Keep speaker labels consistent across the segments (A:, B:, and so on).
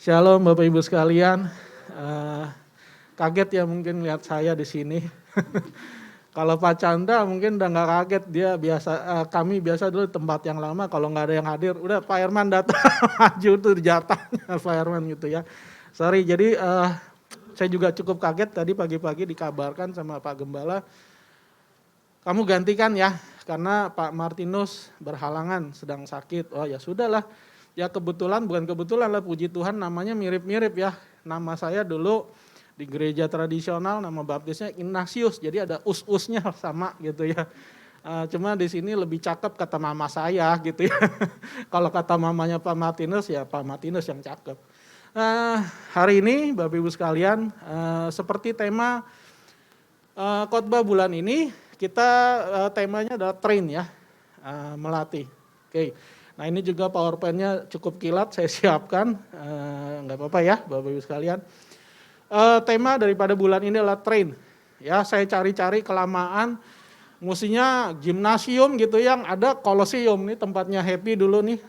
A: Shalom Bapak Ibu sekalian. Eh, Kaget ya mungkin lihat saya di sini. Kalau Pak Chandra mungkin udah nggak kaget, dia biasa, kami biasa dulu tempat yang lama kalau nggak ada yang hadir, udah Pak Herman datang maju tuh jatahnya Pak Herman gitu ya. Sorry, jadi saya juga cukup kaget tadi pagi-pagi dikabarkan sama Pak Gembala, kamu gantikan ya, karena Pak Martinus berhalangan sedang sakit. Oh ya sudahlah, ya kebetulan, bukan kebetulan lah, puji Tuhan namanya mirip-mirip ya. Nama saya dulu di gereja tradisional nama baptisnya Ignatius, jadi ada us-usnya sama gitu ya. Cuma di sini lebih cakep kata mama saya gitu ya. Kalau kata mamanya Pak Martinus ya Pak Martinus yang cakep. Hari ini Bapak Ibu sekalian, seperti tema khotbah bulan ini, kita temanya adalah train ya, melatih. Oke. Nah ini juga PowerPoint-nya cukup kilat saya siapkan, nggak apa-apa ya Bapak Ibu sekalian. Tema daripada bulan ini adalah train. Ya, saya cari-cari kelamaan, mestinya gimnasium gitu yang ada Kolosium, nih tempatnya Happy dulu nih.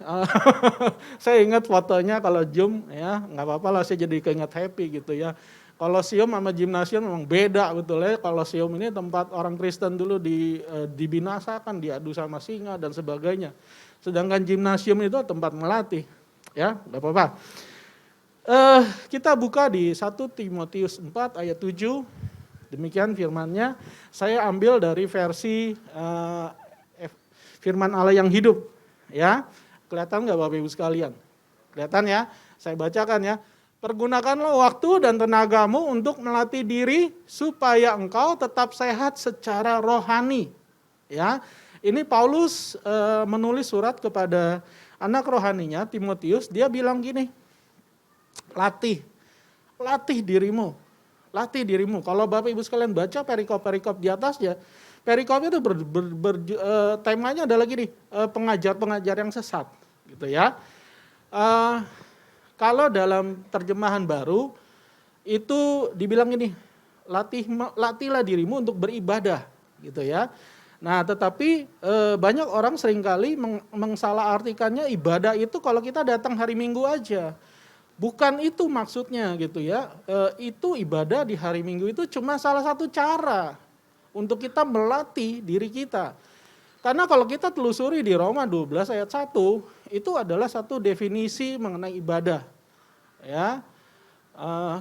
A: Saya ingat fotonya kalau Zoom ya, nggak apa-apa lah saya jadi keinget Happy gitu ya. Kolosium sama gimnasium memang beda betul ya. Kolosium ini tempat orang Kristen dulu dibinasakan, diadu sama singa dan sebagainya. Sedangkan gimnasium itu tempat melatih. Ya, nggak apa-apa. Kita buka di 1 Timotius 4 ayat 7, demikian firman-Nya. Saya ambil dari versi firman Allah yang hidup. Ya, kelihatan nggak Bapak Ibu sekalian? Kelihatan ya? Saya bacakan ya. Pergunakanlah waktu dan tenagamu untuk melatih diri supaya engkau tetap sehat secara rohani. Ya, ini Paulus menulis surat kepada anak rohaninya Timotius. Dia bilang gini, latih dirimu. Kalau Bapak Ibu sekalian baca perikop-perikop di atasnya, perikop itu temanya adalah gini, pengajar-pengajar yang sesat, gitu ya. Kalau dalam terjemahan baru itu dibilang gini, latihlah dirimu untuk beribadah, gitu ya. Nah, tetapi banyak orang seringkali mengsalahartikannya ibadah itu kalau kita datang hari Minggu aja. Bukan itu maksudnya gitu ya. Itu ibadah di hari Minggu itu cuma salah satu cara untuk kita melatih diri kita. Karena kalau kita telusuri di Roma 12 ayat 1, itu adalah satu definisi mengenai ibadah. Ya.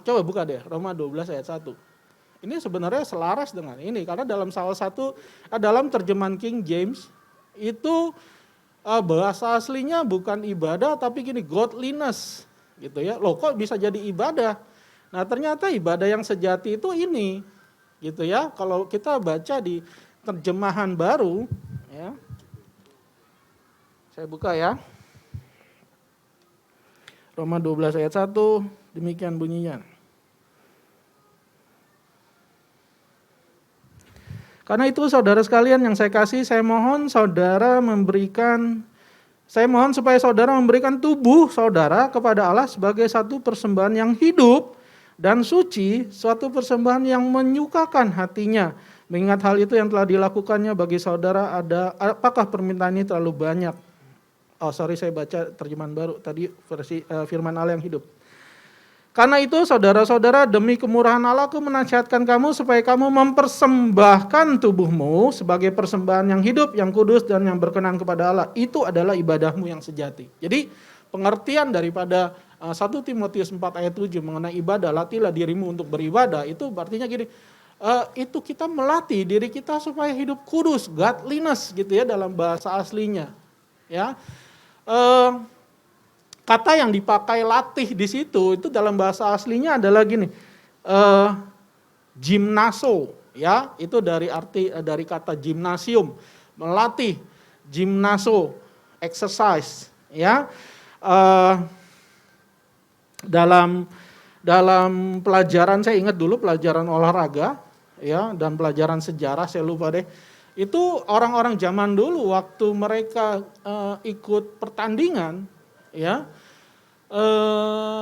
A: Coba buka deh Roma 12 ayat 1. Ini sebenarnya selaras dengan ini karena dalam salah satu dalam terjemahan King James itu bahasa aslinya bukan ibadah tapi gini, godliness. Gitu ya, loh kok bisa jadi ibadah? Nah ternyata ibadah yang sejati itu ini, gitu ya. Kalau kita baca di terjemahan baru, ya, saya buka ya, Roma 12 ayat 1, demikian bunyinya. Karena itu saudara sekalian yang saya kasih, saya mohon supaya saudara memberikan tubuh saudara kepada Allah sebagai satu persembahan yang hidup dan suci, suatu persembahan yang menyukakan hatinya. Mengingat hal itu yang telah dilakukannya bagi saudara, apakah permintaan ini terlalu banyak? Saya baca terjemahan baru, tadi versi firman Allah yang hidup. Karena itu saudara-saudara, demi kemurahan Allah aku menasihatkan kamu supaya kamu mempersembahkan tubuhmu sebagai persembahan yang hidup, yang kudus dan yang berkenan kepada Allah. Itu adalah ibadahmu yang sejati. Jadi pengertian daripada 1 Timotius 4 ayat 7 mengenai ibadah, latihlah dirimu untuk beribadah, itu artinya gini, itu kita melatih diri kita supaya hidup kudus, godliness gitu ya dalam bahasa aslinya. Ya. Kata yang dipakai latih di situ itu dalam bahasa aslinya adalah gini, gimnaso, ya itu dari kata gimnasium, melatih, gimnaso, exercise, ya. Dalam pelajaran saya ingat dulu pelajaran olahraga, ya dan pelajaran sejarah saya lupa deh. Itu orang-orang zaman dulu waktu mereka ikut pertandingan. Ya,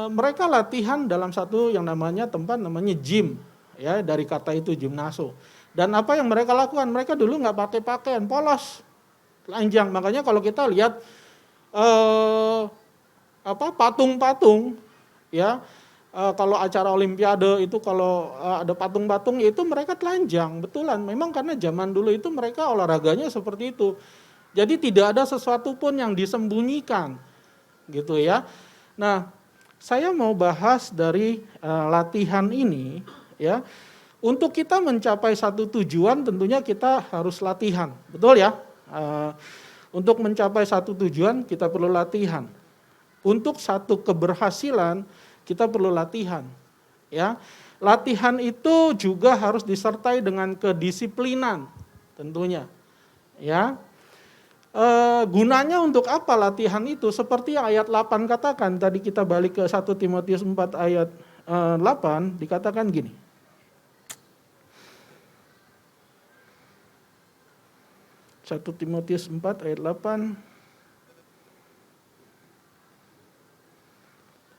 A: mereka latihan dalam satu yang namanya gym, ya dari kata itu gimnaso. Dan apa yang mereka lakukan? Mereka dulu nggak pakai pakaian, polos, telanjang. Makanya kalau kita lihat patung-patung ya. Kalau acara olimpiade itu kalau ada patung-patung itu mereka telanjang, betulan. Memang karena zaman dulu itu mereka olahraganya seperti itu. Jadi tidak ada sesuatu pun yang disembunyikan, gitu ya. Nah, saya mau bahas dari latihan ini, ya. Untuk kita mencapai satu tujuan tentunya kita harus latihan, betul ya? Untuk mencapai satu tujuan kita perlu latihan. Untuk satu keberhasilan kita perlu latihan, ya. Latihan itu juga harus disertai dengan kedisiplinan, tentunya, ya. Gunanya untuk apa latihan itu? Seperti yang ayat 8 katakan, tadi kita balik ke 1 Timotius 4 ayat 8, dikatakan gini. Satu Timotius 4 ayat 8.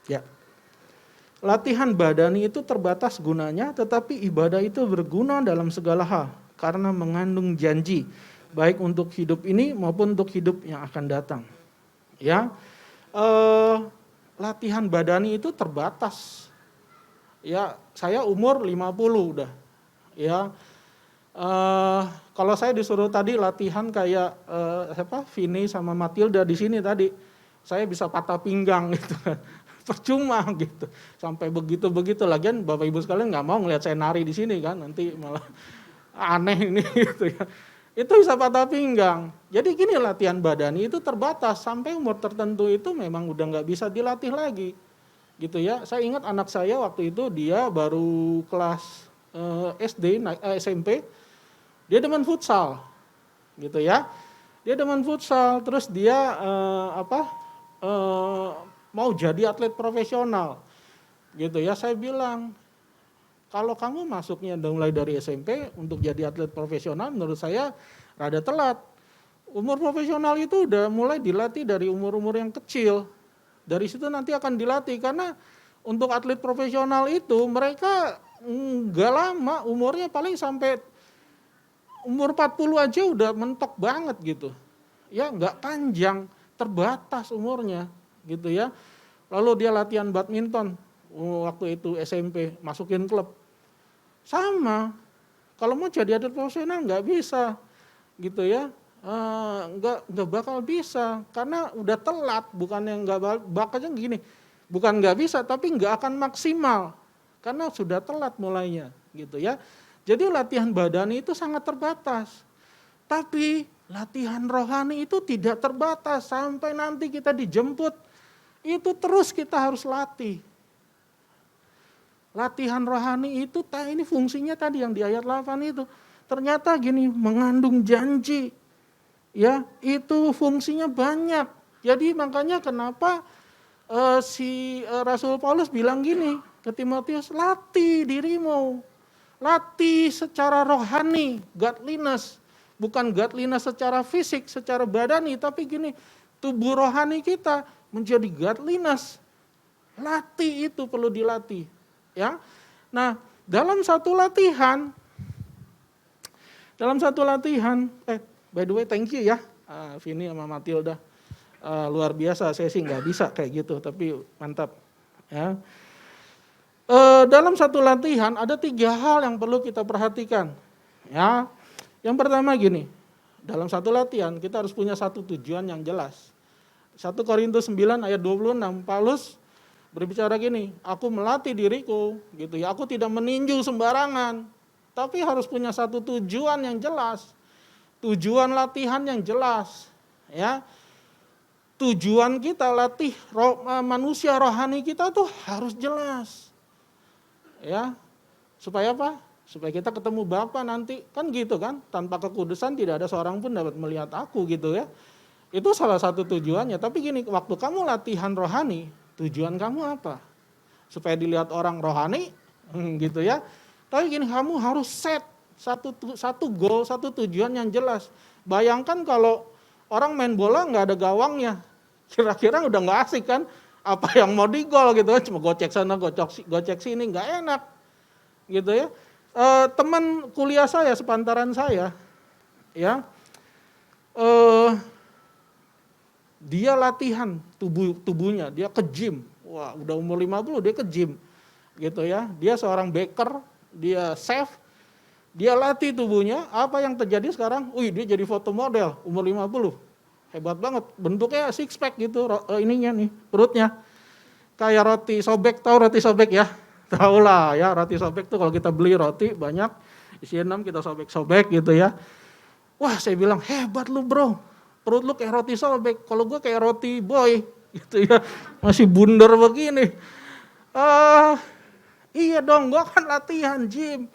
A: Ya. Latihan badani itu terbatas gunanya, tetapi ibadah itu berguna dalam segala hal karena mengandung janji, baik untuk hidup ini maupun untuk hidup yang akan datang. Ya, latihan badani itu terbatas. Ya, saya umur 50 udah. Ya, kalau saya disuruh tadi latihan kayak Vini sama Matilda di sini tadi, saya bisa patah pinggang gitu kan. Percuma gitu, sampai begitu lagian Bapak Ibu sekalian nggak mau ngelihat saya nari di sini kan, nanti malah aneh ini gitu ya. Itu bisa patah pinggang. Jadi gini, latihan badani itu terbatas, sampai umur tertentu itu memang udah nggak bisa dilatih lagi, gitu ya. Saya ingat anak saya waktu itu dia baru kelas SD, SMP, dia demen futsal, gitu ya. Dia demen futsal, terus dia mau jadi atlet profesional, gitu ya. Saya bilang, kalau kamu masuknya mulai dari SMP untuk jadi atlet profesional, menurut saya rada telat. Umur profesional itu udah mulai dilatih dari umur-umur yang kecil. Dari situ nanti akan dilatih, karena untuk atlet profesional itu mereka nggak lama, umurnya paling sampai umur 40 aja udah mentok banget gitu. Ya nggak panjang, terbatas umurnya, gitu ya. Lalu dia latihan badminton waktu itu SMP, masukin klub. Sama, kalau mau jadi atlet profesional nggak bisa, gitu ya. Nggak bakal bisa, karena udah telat. Bukan yang nggak bakalnya gini, bukan nggak bisa, tapi nggak akan maksimal, karena sudah telat mulainya, gitu ya. Jadi latihan badani itu sangat terbatas. Tapi latihan rohani itu tidak terbatas, sampai nanti kita dijemput. Itu terus kita harus latih. Latihan rohani itu ini fungsinya tadi yang di ayat 8 itu. Ternyata gini, mengandung janji. Ya, itu fungsinya banyak. Jadi makanya kenapa Rasul Paulus bilang gini ke Timotius, latih dirimu. Latih secara rohani, godliness. Bukan godliness secara fisik, secara badani, tapi gini, tubuh rohani kita menjadi godliness. Latih itu perlu dilatih, ya. Nah, dalam satu latihan, by the way thank you ya, Vini sama Matilda, luar biasa. Saya sih nggak bisa kayak gitu, tapi mantap, ya. Dalam satu latihan ada 3 hal yang perlu kita perhatikan, ya. Yang pertama gini, dalam satu latihan kita harus punya satu tujuan yang jelas. 1 Korintus 9 ayat 26, Paulus berbicara gini, aku melatih diriku, gitu ya. Aku tidak meninju sembarangan, tapi harus punya satu tujuan yang jelas. Tujuan latihan yang jelas, ya. Tujuan kita latih manusia rohani kita tuh harus jelas. Ya. Supaya apa? Supaya kita ketemu Bapa nanti, kan gitu kan? Tanpa kekudusan tidak ada seorang pun dapat melihat aku, gitu ya. Itu salah satu tujuannya. Tapi gini, waktu kamu latihan rohani, tujuan kamu apa? Supaya dilihat orang rohani, gitu ya. Tapi gini, kamu harus set satu goal, satu tujuan yang jelas. Bayangkan kalau orang main bola nggak ada gawangnya, kira-kira udah nggak asik kan? Apa yang mau di gol gitu kan? Cuma gocek sana, gocek sini, nggak enak, gitu ya. Teman kuliah saya, sepantaran saya, ya. Dia latihan tubuhnya, dia ke gym, Wah, udah umur 50 dia ke gym gitu ya. Dia seorang baker, dia chef, dia latih tubuhnya. Apa yang terjadi sekarang? Wih, dia jadi foto model umur 50. Hebat banget. Bentuknya six pack gitu ininya nih, perutnya. Kayak roti sobek, tahu roti sobek ya? Tahu lah ya, roti sobek tuh kalau kita beli roti banyak, isinya 6 kita sobek-sobek gitu ya. Wah, saya bilang, hebat lu bro, perut lu kayak roti sobek, kalau gue kayak roti boy gitu ya, masih bundar begini. Iya dong, gue kan latihan gym.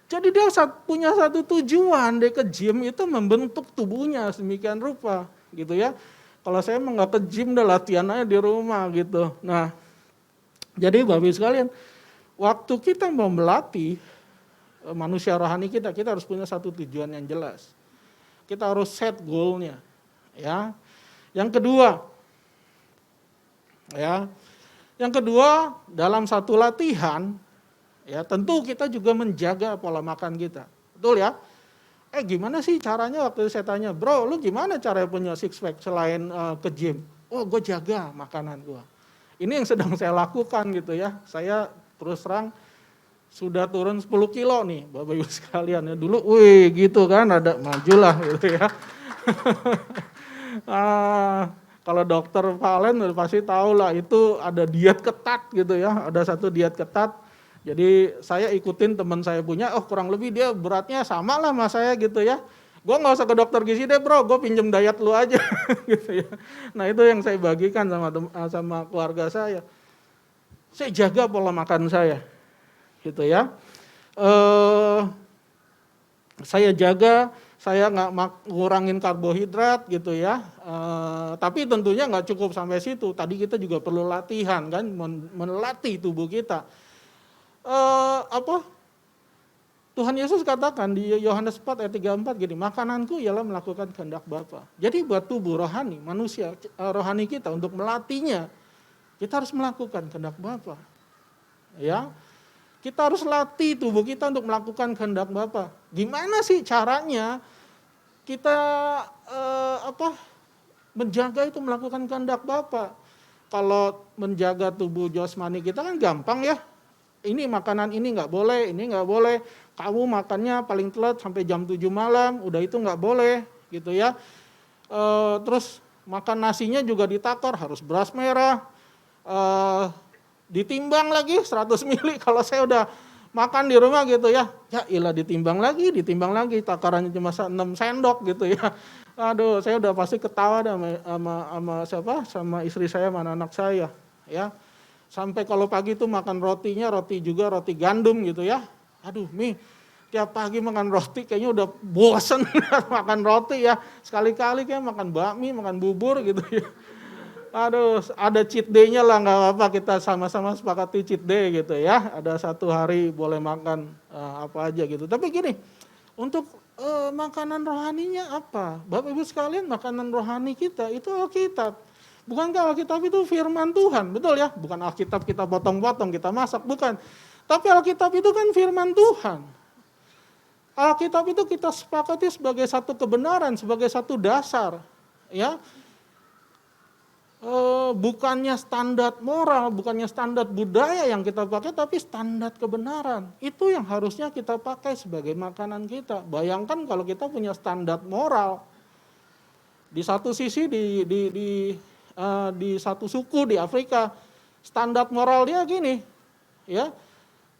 A: Jadi dia punya satu tujuan, dia ke gym itu membentuk tubuhnya sedemikian rupa gitu ya. Kalau saya emang gak ke gym, udah latihan aja di rumah gitu. Nah, jadi Bapak Ibu sekalian, waktu kita mau melatih manusia rohani kita harus punya satu tujuan yang jelas. Kita harus set goal-nya. Ya. Yang kedua, dalam satu latihan, ya tentu kita juga menjaga pola makan kita. Betul ya? Gimana sih caranya waktu saya tanya, bro, lu gimana caranya punya six pack selain ke gym? Oh, gue jaga makanan gue. Ini yang sedang saya lakukan gitu ya. Saya terus terang sudah turun 10 kilo nih, Bapak Ibu sekalian ya. Dulu, wih gitu kan, ada majulah gitu ya. Kalau dokter Valen pasti tahu lah, itu ada diet ketat gitu ya. Ada satu diet ketat. Jadi saya ikutin teman saya punya, kurang lebih dia beratnya sama lah sama saya gitu ya. Gue gak usah ke dokter gizi deh bro, gue pinjem diet lu aja gitu ya. Nah itu yang saya bagikan sama keluarga saya. Saya jaga pola makan saya gitu ya. Saya jaga, saya gak ngurangin karbohidrat gitu ya. Tapi tentunya gak cukup sampai situ. Tadi kita juga perlu latihan kan, melatih tubuh kita. Tuhan Yesus katakan di Yohanes 4 ayat 34 gini, makananku ialah melakukan kehendak Bapa. Jadi buat tubuh rohani, manusia rohani kita untuk melatihnya, kita harus melakukan kehendak Bapa. Ya, kita harus latih tubuh kita untuk melakukan kehendak Bapa. Gimana sih caranya kita menjaga itu melakukan kehendak Bapa? Kalau menjaga tubuh jasmani kita kan gampang ya. Ini makanan ini nggak boleh, ini nggak boleh. Kamu makannya paling telat sampai jam 7 malam, udah itu nggak boleh gitu ya. Terus makan nasinya juga ditakar, harus beras merah. Ditimbang lagi 100 mili, kalau saya udah makan di rumah gitu ya. Ya ilah ditimbang lagi, takarannya cuma 6 sendok gitu ya. Aduh, saya udah pasti ketawa sama istri saya, sama anak saya ya. Sampai kalau pagi tuh makan rotinya, roti gandum gitu ya. Aduh, Mi, tiap pagi makan roti kayaknya udah bosen makan roti ya. Sekali-kali kayak makan bakmi, makan bubur gitu ya. Aduh, ada cheat day-nya lah, nggak apa-apa, kita sama-sama sepakati cheat day gitu ya. Ada satu hari boleh makan apa aja gitu. Tapi gini, untuk makanan rohaninya apa? Bapak Ibu sekalian, makanan rohani kita itu Alkitab. Bukankah Alkitab itu firman Tuhan, betul ya? Bukan Alkitab kita potong-potong, kita masak, bukan. Tapi Alkitab itu kan firman Tuhan. Alkitab itu kita sepakati sebagai satu kebenaran, sebagai satu dasar. Ya, bukannya standar moral, bukannya standar budaya yang kita pakai, tapi standar kebenaran. Itu yang harusnya kita pakai sebagai makanan kita. Bayangkan kalau kita punya standar moral. Di satu sisi di satu suku di Afrika, standar moral dia gini, ya,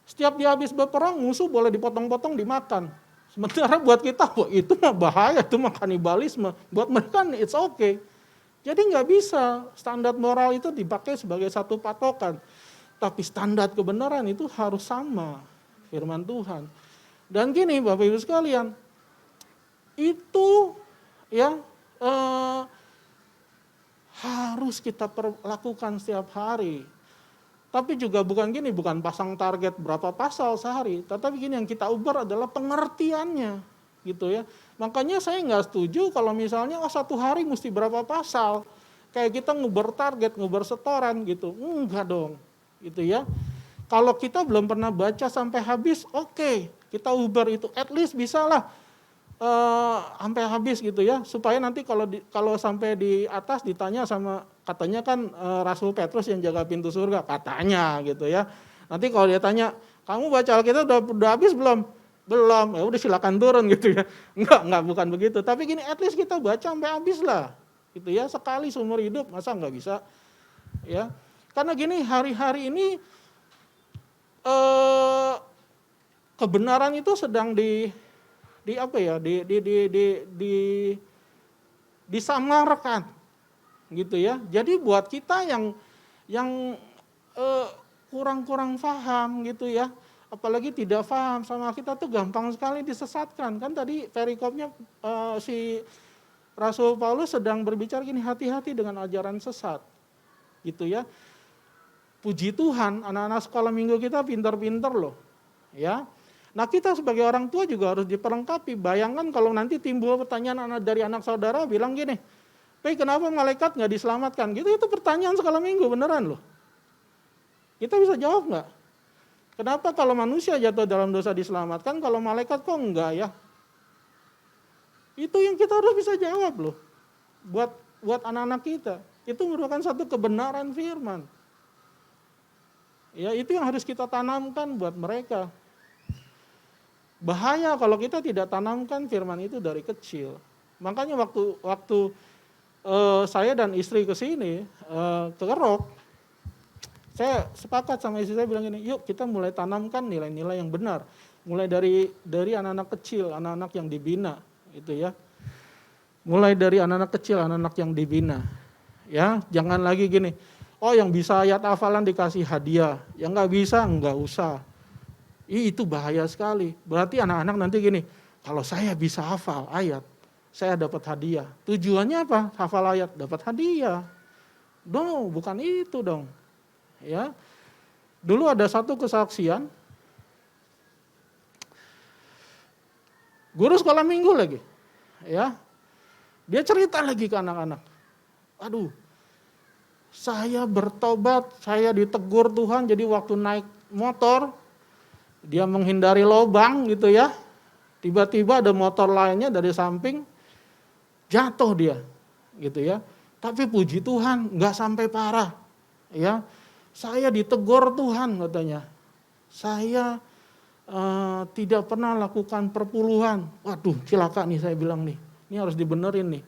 A: setiap dia habis berperang, musuh boleh dipotong-potong dimakan. Sementara buat kita, wah itu mah bahaya, itu mah kanibalisme. Buat mereka it's okay. Jadi nggak bisa standar moral itu dipakai sebagai satu patokan. Tapi standar kebenaran itu harus sama firman Tuhan. Dan gini Bapak Ibu sekalian, itu ya harus kita lakukan setiap hari. Tapi juga bukan pasang target berapa pasal sehari, tetapi gini yang kita ubah adalah pengertiannya, gitu ya. Makanya saya nggak setuju kalau misalnya satu hari mesti berapa pasal, kayak kita ngubar target, ngubar setoran gitu, enggak dong, gitu ya. Kalau kita belum pernah baca sampai habis, oke, kita ubah itu, at least bisalah sampai habis gitu ya, supaya nanti kalau sampai di atas ditanya sama Katanya kan Rasul Petrus yang jaga pintu surga, katanya gitu ya. Nanti kalau dia tanya, kamu baca Alkitab udah habis belum? Belum, ya udah silakan turun gitu ya. Enggak bukan begitu. Tapi gini, at least kita baca sampai habis lah. Gitu ya, sekali seumur hidup, masa enggak bisa? Ya. Karena gini, hari-hari ini kebenaran itu sedang disamarkan gitu ya. Jadi buat kita yang kurang paham gitu ya, apalagi tidak paham sama kita tuh gampang sekali disesatkan. Kan tadi perikopnya si Rasul Paulus sedang berbicara gini, hati-hati dengan ajaran sesat gitu ya. Puji Tuhan, anak-anak sekolah minggu kita pintar-pintar loh ya. Nah, kita sebagai orang tua juga harus diperlengkapi. Bayangkan kalau nanti timbul pertanyaan dari anak saudara bilang gini, kenapa malaikat nggak diselamatkan? Gitu, itu pertanyaan sekolah minggu beneran loh. Kita bisa jawab nggak? Kenapa kalau manusia jatuh dalam dosa diselamatkan, kalau malaikat kok enggak ya? Itu yang kita harus bisa jawab loh. Buat anak-anak kita. Itu merupakan satu kebenaran firman. Ya, itu yang harus kita tanamkan buat mereka. Bahaya kalau kita tidak tanamkan firman itu dari kecil. Makanya waktu saya dan istri ke sini, ke Kerok, saya sepakat sama istri saya bilang gini, yuk kita mulai tanamkan nilai-nilai yang benar. Mulai dari anak-anak kecil, anak-anak yang dibina, gitu ya. Mulai dari anak-anak kecil, anak-anak yang dibina. Ya, jangan lagi gini, yang bisa ayat hafalan dikasih hadiah, yang nggak bisa nggak usah. Itu bahaya sekali. Berarti anak-anak nanti gini, kalau saya bisa hafal ayat, saya dapat hadiah. Tujuannya apa? Hafal ayat, dapat hadiah. Bukan itu dong. Ya. Dulu ada satu kesaksian, guru sekolah minggu lagi. Ya. Dia cerita lagi ke anak-anak. Aduh, saya bertobat, saya ditegur Tuhan, jadi waktu naik motor, dia menghindari lubang gitu ya. Tiba-tiba ada motor lainnya dari samping, jatuh dia gitu ya. Tapi puji Tuhan nggak sampai parah ya. Saya ditegur Tuhan katanya. Saya tidak pernah lakukan perpuluhan. Waduh, cilaka nih saya bilang nih. Ini harus dibenerin nih.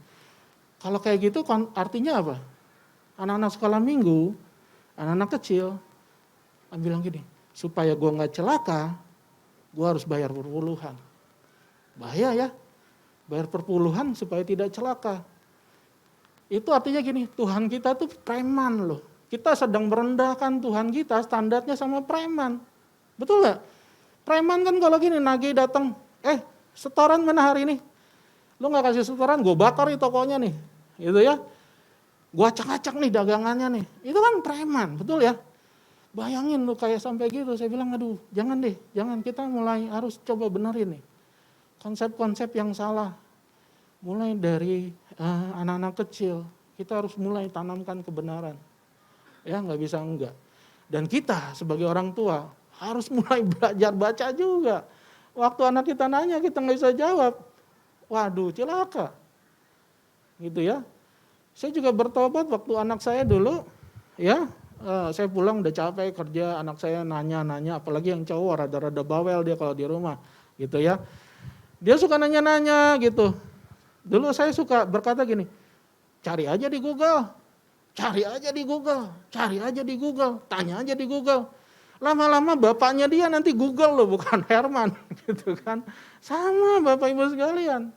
A: Kalau kayak gitu artinya apa? Anak-anak sekolah minggu, anak-anak kecil bilang gini, supaya gue nggak celaka, gue harus bayar perpuluhan. Bahaya ya, bayar perpuluhan supaya tidak celaka. Itu artinya gini, Tuhan kita tuh preman loh. Kita sedang merendahkan Tuhan kita, standarnya sama preman. Betul nggak? Preman kan kalau gini, nagih datang, setoran mana hari ini? Lu nggak kasih setoran, gue bakar di tokonya nih, gitu ya. Gue acak-acak nih dagangannya nih. Itu kan preman, betul ya? Bayangin lu kayak sampai gitu, saya bilang aduh jangan deh, jangan, kita mulai harus coba benerin nih. Konsep-konsep yang salah, mulai dari anak-anak kecil, kita harus mulai tanamkan kebenaran. Ya nggak bisa enggak. Dan kita sebagai orang tua harus mulai belajar baca juga. Waktu anak kita nanya kita nggak bisa jawab, waduh cilaka. Gitu ya. Saya juga bertobat waktu anak saya dulu, ya. Saya pulang udah capek kerja, anak saya nanya-nanya, apalagi yang cowok rada-rada bawel dia kalau di rumah, gitu ya. Dia suka nanya-nanya gitu. Dulu saya suka berkata gini, cari aja di Google, cari aja di Google, cari aja di Google, tanya aja di Google. Lama-lama bapaknya dia nanti Google loh, bukan Herman, gitu kan. Sama Bapak Ibu sekalian.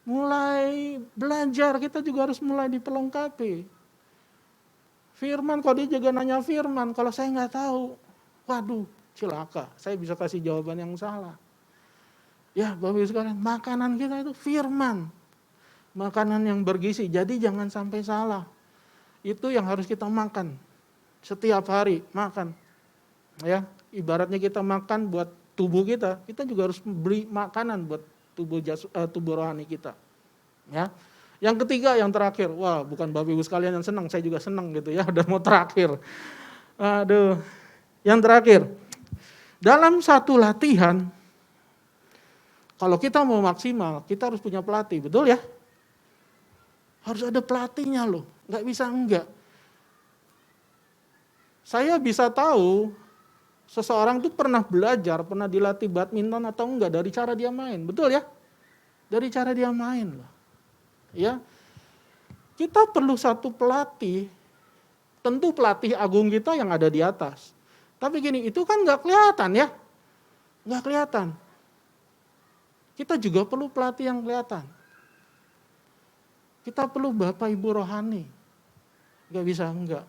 A: Mulai belajar, kita juga harus mulai diperlengkapi. Firman, kalau dia juga nanya firman, kalau saya nggak tahu, waduh, cilaka, saya bisa kasih jawaban yang salah. Ya, Bapak Ibu sekalian, makanan kita itu firman, makanan yang bergizi, jadi jangan sampai salah. Itu yang harus kita makan, setiap hari makan. Ya, ibaratnya kita makan buat tubuh kita juga harus beri makanan buat tubuh rohani kita. Ya. Yang ketiga, yang terakhir, wah bukan Bapak Ibu sekalian yang senang, saya juga senang gitu ya, udah mau terakhir. Aduh, yang terakhir, dalam satu latihan, kalau kita mau maksimal, kita harus punya pelatih, betul ya? Harus ada pelatihnya loh, nggak bisa enggak. Saya bisa tahu seseorang itu pernah belajar, pernah dilatih badminton atau enggak dari cara dia main, betul ya? Dari cara dia main loh. Ya, kita perlu satu pelatih, tentu pelatih agung kita yang ada di atas. Tapi gini, itu kan nggak kelihatan ya, nggak kelihatan. Kita juga perlu pelatih yang kelihatan. Kita perlu Bapak Ibu rohani, nggak bisa enggak.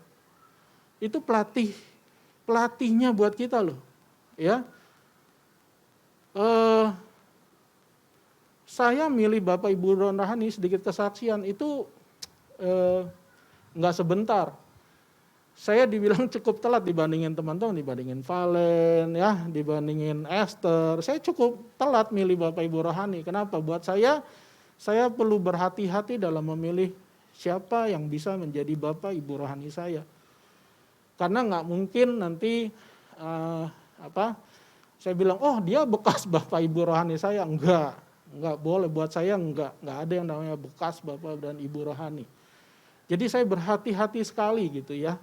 A: Itu pelatihnya buat kita loh, ya. Saya milih Bapak Ibu rohani, sedikit kesaksian itu nggak sebentar. Saya dibilang cukup telat dibandingin teman-teman, dibandingin Valen, ya, dibandingin Esther. Saya cukup telat milih Bapak Ibu rohani. Kenapa? Buat saya perlu berhati-hati dalam memilih siapa yang bisa menjadi Bapak Ibu rohani saya. Karena nggak mungkin nanti saya bilang, oh dia bekas Bapak Ibu rohani saya. Enggak boleh, buat saya enggak ada yang namanya bekas Bapak dan Ibu rohani. Jadi saya berhati-hati sekali gitu ya.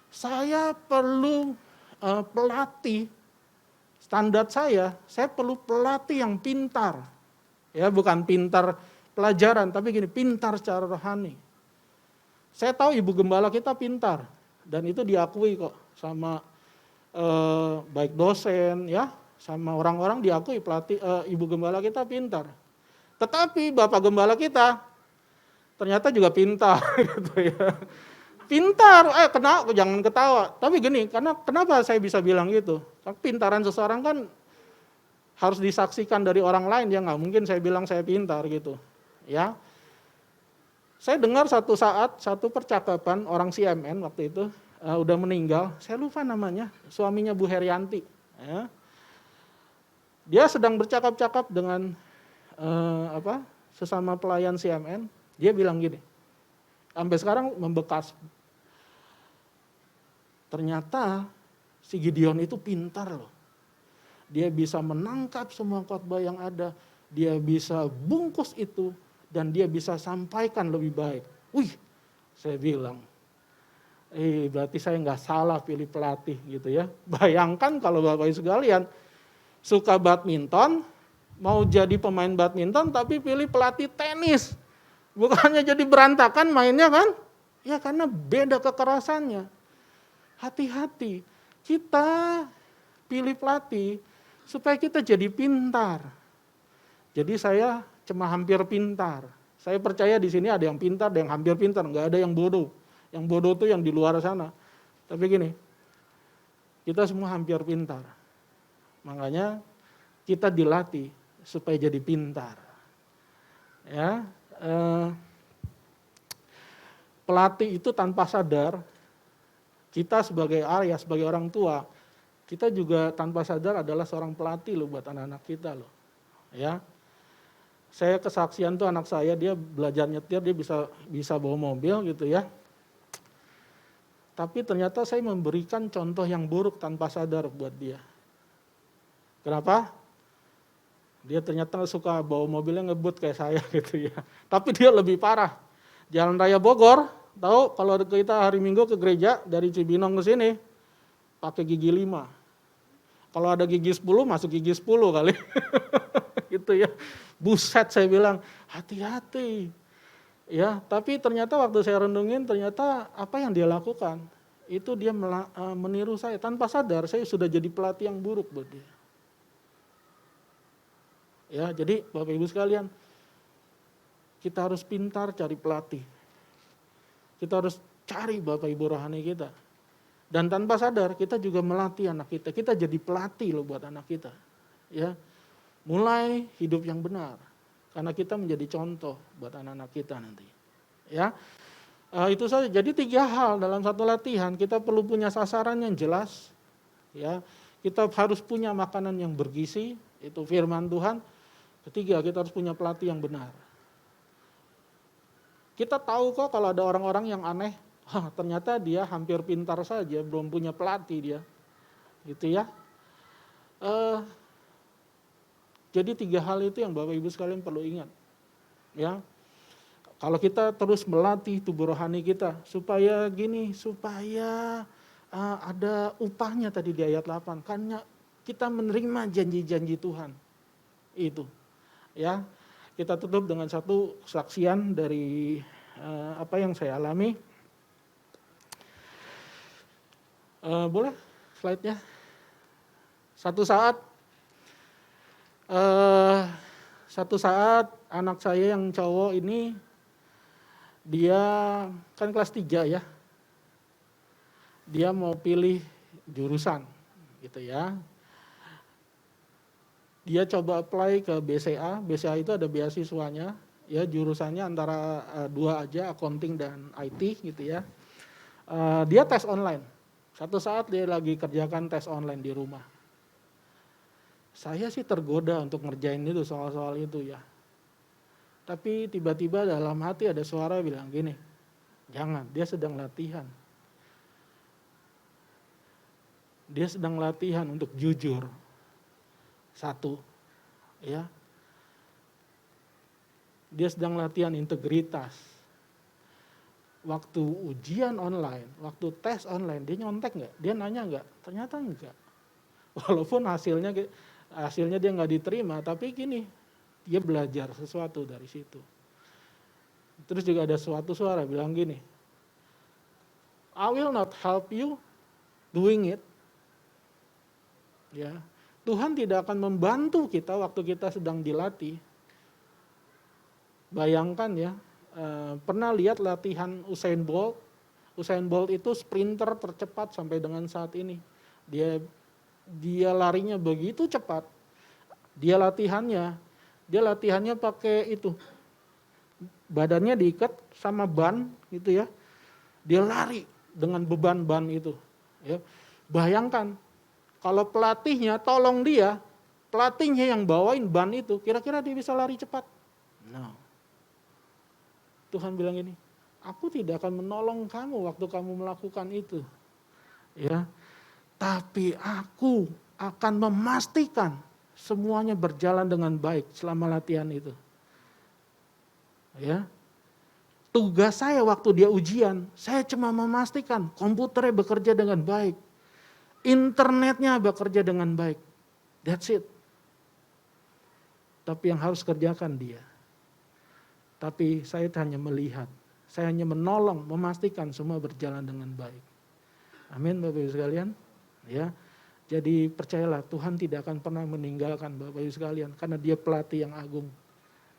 A: Saya perlu pelatih, standar saya perlu pelatih yang pintar. Ya, bukan pintar pelajaran, tapi gini, pintar secara rohani. Saya tahu ibu gembala kita pintar, dan itu diakui kok sama baik dosen ya, sama orang-orang diakui pelatih ibu gembala kita pintar. Tetapi bapak gembala kita ternyata juga pintar gitu ya. Pintar, jangan ketawa. Tapi gini, kenapa saya bisa bilang gitu? Pintaran seseorang kan harus disaksikan dari orang lain, ya nggak mungkin saya bilang saya pintar gitu. Ya, saya dengar satu saat satu percakapan orang CMN waktu itu udah meninggal, saya lupa namanya, suaminya Bu Herianti. Ya. Dia sedang bercakap-cakap dengan sesama pelayan CMN. Dia bilang gini, sampai sekarang membekas. Ternyata si Gideon itu pintar loh. Dia bisa menangkap semua khotbah yang ada, dia bisa bungkus itu, dan dia bisa sampaikan lebih baik. Wih, saya bilang, berarti saya nggak salah pilih pelatih gitu ya. Bayangkan kalau Bapak Ibu sekalian suka badminton, mau jadi pemain badminton tapi pilih pelatih tenis. Bukannya jadi berantakan mainnya kan? Ya karena beda kekerasannya. Hati-hati, kita pilih pelatih supaya kita jadi pintar. Jadi saya cuma hampir pintar. Saya percaya di sini ada yang pintar, ada yang hampir pintar, nggak ada yang bodoh. Yang bodoh tuh yang di luar sana. Tapi gini, kita semua hampir pintar. Makanya kita dilatih supaya jadi pintar. Ya, pelatih itu tanpa sadar, kita sebagai ayah, sebagai orang tua, kita juga tanpa sadar adalah seorang pelatih loh buat anak-anak kita loh. Ya, saya kesaksian tuh anak saya, dia belajar nyetir, dia bisa bawa mobil gitu ya. Tapi ternyata saya memberikan contoh yang buruk tanpa sadar buat dia. Kenapa? Dia ternyata suka bawa mobilnya ngebut kayak saya gitu ya. Tapi dia lebih parah. Jalan Raya Bogor, tahu kalau kita hari Minggu ke gereja dari Cibinong ke sini pakai gigi 5. Kalau ada gigi 10 masuk gigi 10 kali. Gitu ya. Buset, saya bilang, hati-hati. Ya, tapi ternyata waktu saya renungin, ternyata apa yang dia lakukan itu dia meniru saya tanpa sadar. Saya sudah jadi pelatih yang buruk buat dia. Ya, jadi Bapak Ibu sekalian, kita harus pintar cari pelatih. Kita harus cari Bapak Ibu rohani kita. Dan tanpa sadar kita juga melatih anak kita. Kita jadi pelatih loh buat anak kita. Ya, mulai hidup yang benar. Karena kita menjadi contoh buat anak-anak kita nanti. Ya, itu saja. Jadi 3 hal dalam satu latihan. Kita perlu punya sasaran yang jelas. Ya, kita harus punya makanan yang bergizi. Itu firman Tuhan. Ketiga, kita harus punya pelatih yang benar. Kita tahu kok kalau ada orang-orang yang aneh, ternyata dia hampir pintar saja, belum punya pelatih dia. Gitu ya. Jadi 3 hal itu yang Bapak Ibu sekalian perlu ingat. Ya. Kalau kita terus melatih tubuh rohani kita supaya ada upahnya tadi di ayat 8. Karena kita menerima janji-janji Tuhan. Itu. Ya. Kita tutup dengan satu kesaksian dari apa yang saya alami. Boleh slide-nya? Satu saat anak saya yang cowok ini, dia kan kelas 3 ya. Dia mau pilih jurusan gitu ya. Dia coba apply ke BCA. BCA itu ada beasiswanya, ya jurusannya antara 2 aja, accounting dan IT gitu ya. Dia tes online. Satu saat dia lagi kerjakan tes online di rumah. Saya sih tergoda untuk ngerjain itu, soal-soal itu ya. Tapi tiba-tiba dalam hati ada suara bilang gini, jangan, dia sedang latihan. Dia sedang latihan untuk jujur. Satu, ya. Dia sedang latihan integritas. Waktu ujian online, waktu tes online, dia nyontek nggak? Dia nanya nggak? Ternyata enggak. Walaupun hasilnya dia nggak diterima, tapi gini, dia belajar sesuatu dari situ. Terus juga ada suatu suara bilang gini, I will not help you doing it. Ya, Tuhan tidak akan membantu kita waktu kita sedang dilatih. Bayangkan ya, pernah lihat latihan Usain Bolt? Usain Bolt itu sprinter tercepat sampai dengan saat ini. Dia larinya begitu cepat. Dia latihannya pakai itu. Badannya diikat sama ban gitu ya. Dia lari dengan beban ban itu. Ya. Bayangkan kalau pelatihnya tolong dia, pelatihnya yang bawain ban itu, kira-kira dia bisa lari cepat? No. Tuhan bilang ini, aku tidak akan menolong kamu waktu kamu melakukan itu. Ya. Tapi aku akan memastikan semuanya berjalan dengan baik selama latihan itu. Ya. Tugas saya waktu dia ujian, saya cuma memastikan komputernya bekerja dengan baik. Internetnya bekerja dengan baik. That's it. Tapi yang harus kerjakan dia. Tapi saya hanya melihat. Saya hanya menolong, memastikan semua berjalan dengan baik. Amin Bapak Ibu sekalian. Ya. Jadi percayalah Tuhan tidak akan pernah meninggalkan Bapak Ibu sekalian. Karena dia pelatih yang agung.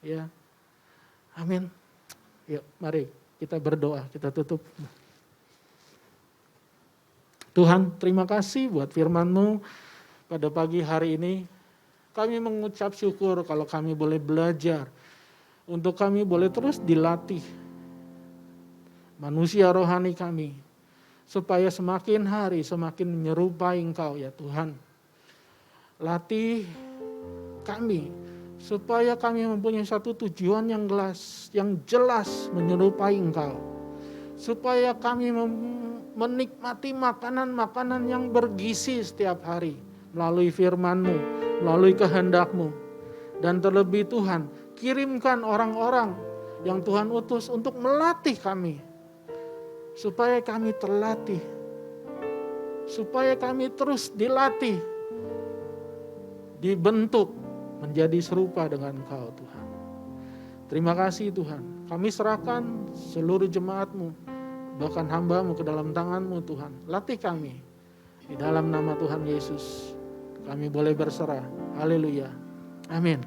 A: Ya. Amin. Yuk mari kita berdoa, kita tutup. Tuhan, terima kasih buat firman-Mu pada pagi hari ini. Kami mengucap syukur kalau kami boleh belajar. Untuk kami boleh terus dilatih manusia rohani kami. Supaya semakin hari semakin menyerupai Engkau ya Tuhan. Latih kami supaya kami mempunyai satu tujuan yang jelas menyerupai Engkau. Supaya kami menikmati makanan-makanan yang bergizi setiap hari melalui firman-Mu, melalui kehendak-Mu. Dan terlebih Tuhan, kirimkan orang-orang yang Tuhan utus untuk melatih kami. Supaya kami terlatih. Supaya kami terus dilatih. Dibentuk menjadi serupa dengan Engkau Tuhan. Terima kasih Tuhan. Kami serahkan seluruh jemaat-Mu. Bahkan hamba-Mu ke dalam tangan-Mu Tuhan. Latih kami. Di dalam nama Tuhan Yesus. Kami boleh berserah. Haleluya. Amin.